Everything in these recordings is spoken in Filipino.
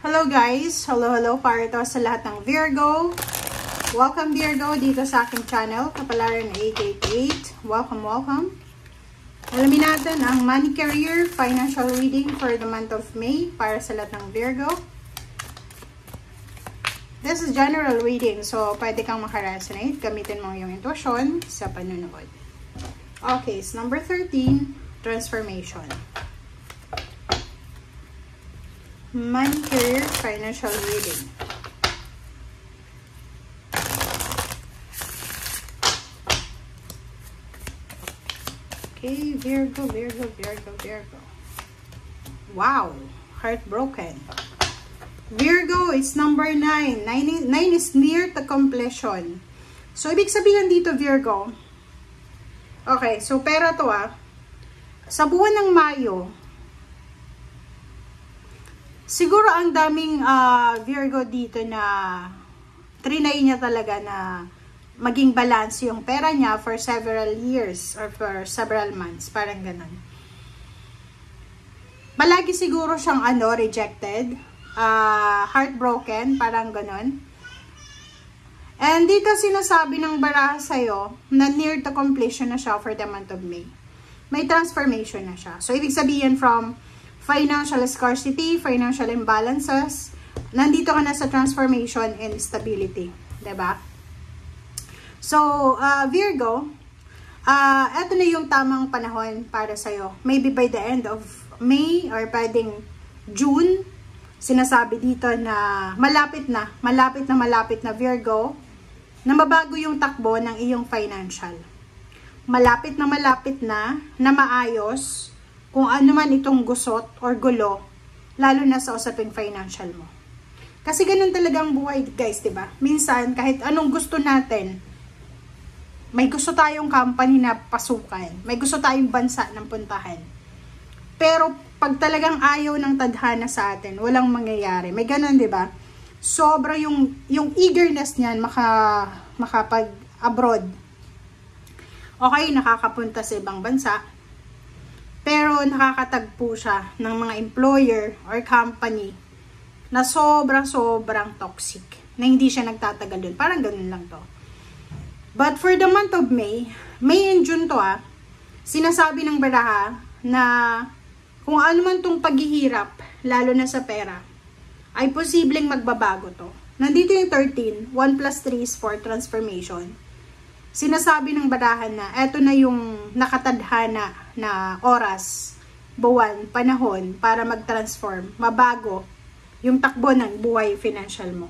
Hello guys! Hello para ito sa lahat ng Virgo. Welcome Virgo dito sa aking channel, Kapalaran 888. Welcome. Alamin natin ang money, career, financial reading for the month of May para sa lahat ng Virgo. This is general reading, so pwede kang makaresonate. Gamitin mo yung intuition sa panunood. Okay, so number 13, transformation. Money, career, financial reading. Okay, Virgo. Wow, heartbroken. Virgo, it's number 9. 9 is near to completion. So, ibig sabihin dito, Virgo. Okay, so pera to sa buwan ng Mayo, siguro ang daming Virgo dito na trinay niya talaga na maging balance yung pera niya for several years or for several months. Parang ganun. Palagi siguro siyang rejected, heartbroken, parang ganun. And dito sinasabi ng baraha sa'yo na near to completion na siya for the month of May. May transformation na siya. So, ibig sabihin from financial scarcity, financial imbalances, nandito ka na sa transformation and stability. Diba? So, Virgo, eto na yung tamang panahon para sa'yo. Maybe by the end of May or pwedeng June, sinasabi dito na malapit na Virgo, na mabago yung takbo ng iyong financial. Malapit na maayos kung ano man itong gusot or gulo, lalo na sa usaping financial mo. Kasi ganun talagang buhay, guys, diba? Minsan, kahit anong gusto natin, may gusto tayong company na pasukan, may gusto tayong bansa ng puntahan. Pero, pag talagang ayaw ng tadhana sa atin, walang mangyayari. May ganun, diba? Sobra yung eagerness niyan makapag-abroad. Okay, nakakapunta sa ibang bansa. Pero nakakatagpo siya ng mga employer or company na sobrang toxic. Na hindi siya nagtatagal dun. Parang ganun lang to. But for the month of May and June to sinasabi ng baraha na kung ano man tong paghihirap, lalo na sa pera, ay posibleng magbabago to. Nandito yung 13, 1 plus 3 is 4, transformation. Sinasabi ng barahan na eto na yung nakatadhana na oras, buwan, panahon para mag-transform, mabago yung takbo ng buhay financial mo.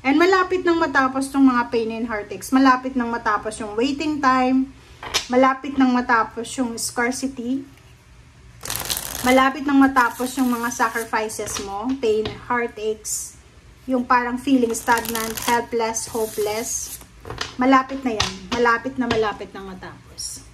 And malapit nang matapos tong mga pain and heartaches, malapit nang matapos yung waiting time, malapit nang matapos yung scarcity, malapit nang matapos yung mga sacrifices mo, pain, heartaches, yung parang feeling stagnant, helpless, hopeless. Malapit na yan. Malapit na matapos.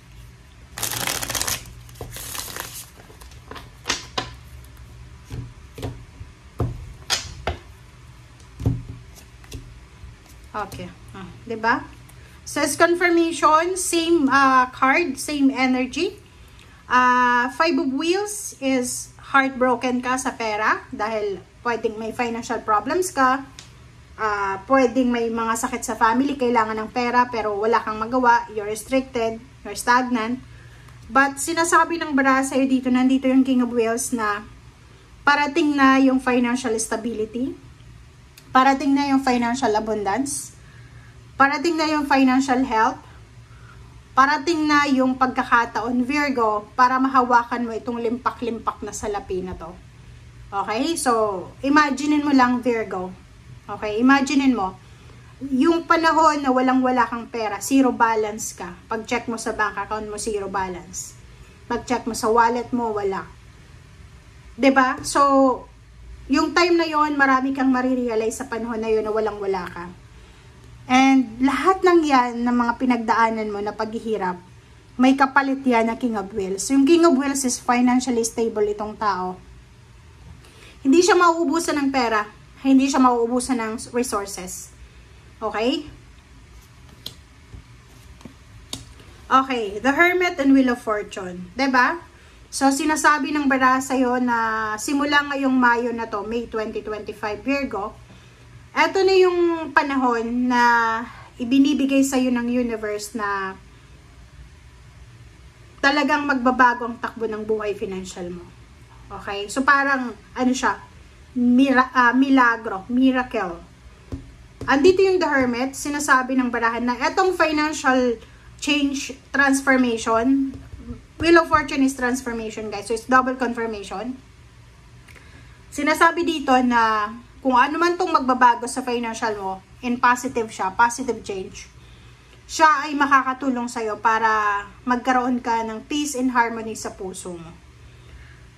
Okay. Diba? Says confirmation, same card, same energy. 5 of Wheels is heartbroken ka sa pera dahil pwedeng may financial problems ka, pwedeng may mga sakit sa family, kailangan ng pera pero wala kang magawa, you're restricted, you're stagnant. But sinasabi ng baraha sa'yo dito, nandito yung King of Wheels na parating na yung financial stability, parating na yung financial abundance, parating na yung financial health, parating na yung pagkakataon, Virgo, para mahawakan mo itong limpak-limpak na salapi na to. Okay? So, imaginein mo lang, Virgo. Okay? Imaginein mo, yung panahon na walang-wala kang pera, zero balance ka. Pag-check mo sa bank account mo, zero balance. Pag-check mo sa wallet mo, wala. 'Di ba? So, yung time na yon, marami kang marirealize sa panahon na yon na walang-wala ka. And lahat ng yan, ng mga pinagdaanan mo na paghihirap, may kapalit yan na King of Wheels. Yung King of Wheels is financially stable itong tao. Hindi siya mauubusan ng pera. Hindi siya mauubusan ng resources. Okay? Okay. The Hermit and Wheel of Fortune. 'Di ba? So, sinasabi ng baraha sa'yo na simula ngayong Mayo na to, May 2025, Virgo, eto na yung panahon na ibinibigay sa'yo ng universe na talagang magbabago ang takbo ng buhay financial mo. Okay? So, parang, ano siya, milagro, miracle. Andito yung The Hermit, sinasabi ng barahan na etong financial change, transformation, Wheel of Fortune is transformation, guys. So, it's double confirmation. Sinasabi dito na kung ano man tong magbabago sa financial mo, in positive siya, positive change, siya ay makakatulong sa'yo para magkaroon ka ng peace and harmony sa puso mo.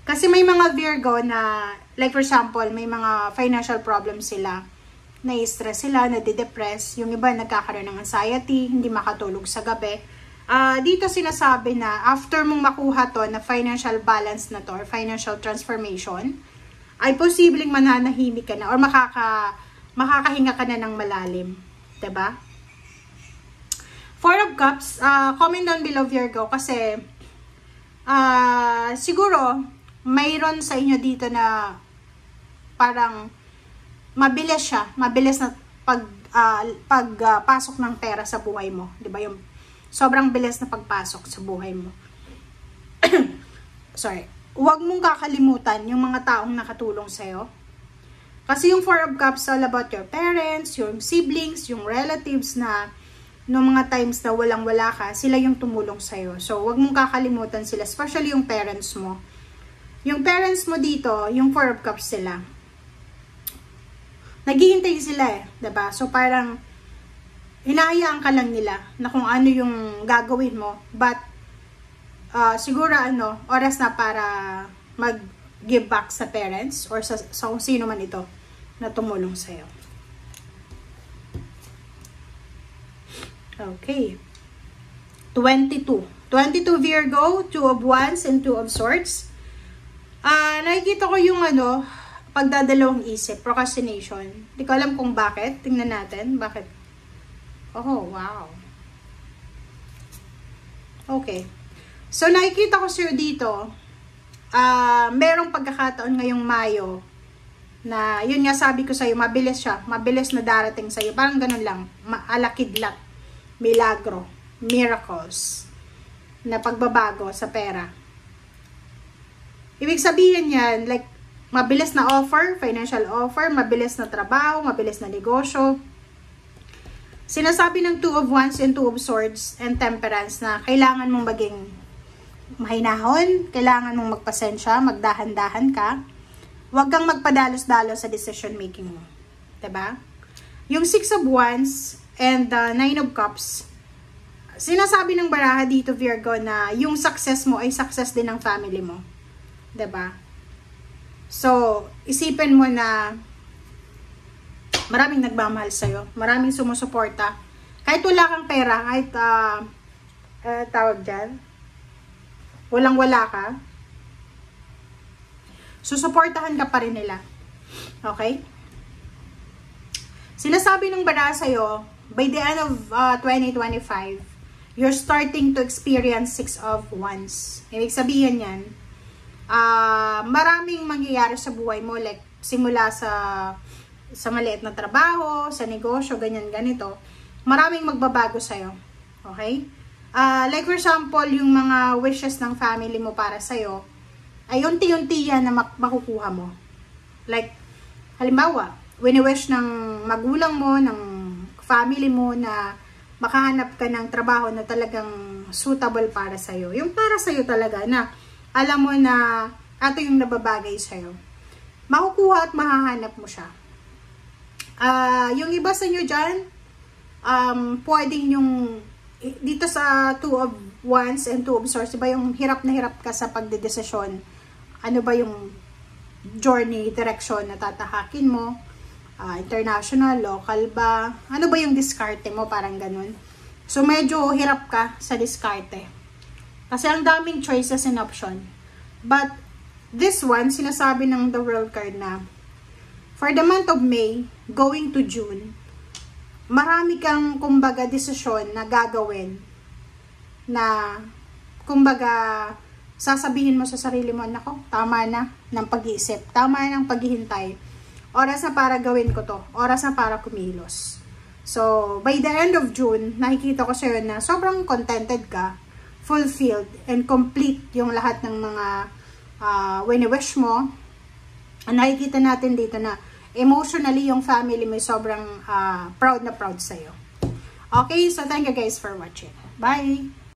Kasi may mga Virgo na, like for example, may mga financial problems sila, na-stress sila, nade-depress, yung iba nagkakaroon ng anxiety, hindi makatulog sa gabi. Dito sinasabi na after mong makuha to na financial balance na to or financial transformation, ay posibleng mananahimik ka na or makakahinga ka na ng malalim. Diba? Four of Cups, comment down below Virgo kasi siguro mayroon sa inyo dito na parang mabilis siya, mabilis na pagpasok ng pera sa buhay mo. Diba? Yung sobrang bilis na pagpasok sa buhay mo. Sorry. Huwag mong kakalimutan yung mga taong nakatulong sa'yo. Kasi yung Four of Cups all about your parents, yung siblings, yung relatives na noong mga times na walang-wala ka, sila yung tumulong sa'yo. So, huwag mong kakalimutan sila, especially yung parents mo. Yung parents mo dito, yung Four of Cups sila. Naghihintay sila eh, diba? So, parang hinahayaan ka lang nila na kung ano yung gagawin mo. But, siguro oras na para mag-give back sa parents or sa kung sino man ito na tumulong sa'yo. Okay. 22 Virgo, 2 of Wands and 2 of Swords. Nakikita ko yung pagdadalawang isip, procrastination. Hindi ko alam kung bakit. Tingnan natin. Bakit? Oh, wow. Okay. So, nakikita ko sa'yo dito, merong pagkakataon ngayong Mayo na, yun nga sabi ko sa'yo, mabilis siya. Mabilis na darating sa'yo. Parang ganun lang. Alakidlat. Milagro. Miracles. Na pagbabago sa pera. Ibig sabihin yan, like, mabilis na offer, financial offer, mabilis na trabaho, mabilis na negosyo. Sinasabi ng 2 of Wands and 2 of Swords and Temperance na kailangan mong maging mahinahon, kailangan mong magpasensya, magdahan-dahan ka. Huwag kang magpadalos-dalos sa decision making mo. Diba? Yung 6 of Wands and 9 of Cups, sinasabi ng baraha dito, Virgo, na yung success mo ay success din ng family mo. Diba? So, isipin mo na maraming nagmamahal sa'yo. Maraming sumusuporta. Kahit wala kang pera, kahit, tawag dyan, walang-wala ka, susuportahan ka pa rin nila. Okay? Sinasabi ng baraha sa'yo, by the end of 2025, you're starting to experience 6 of Wands. Ibig sabihin yan, maraming mangyayari sa buhay mo, like, simula sa maliit na trabaho, sa negosyo, ganyan-ganito, maraming magbabago sa'yo. Okay? Like for example, yung mga wishes ng family mo para sa'yo, ay unti-unti yan na makukuha mo. Like, halimbawa, wini-wish ng magulang mo, ng family mo na makahanap ka ng trabaho na talagang suitable para sa'yo. Yung para sa'yo talaga na alam mo na ito yung nababagay sa'yo. Makukuha at mahahanap mo siya. Yung iba sa inyo dyan, pwedeng yung, dito sa 2 of Wands and 2 of Swords, diba yung hirap na hirap ka sa pagdedesisyon? Ano ba yung journey, direction na tatahakin mo? International, local ba? Ano ba yung diskarte mo? Parang ganun. So, medyo hirap ka sa diskarte. Kasi ang daming choices and option. But, this one, sinasabi ng the World card na, for the month of May, going to June, marami kang, kumbaga, desisyon na gagawin na, kumbaga, sasabihin mo sa sarili mo, nako, tama na ng pag-iisip, tama na ng paghihintay. Oras na para gawin ko to. Oras na para kumilos. So, by the end of June, nakikita ko sa'yo na sobrang contented ka, fulfilled, and complete yung lahat ng mga wini-wish mo. Nakikita natin dito na emotionally yung family mo sobrang proud na proud sa'yo. Okay, so thank you guys for watching. Bye!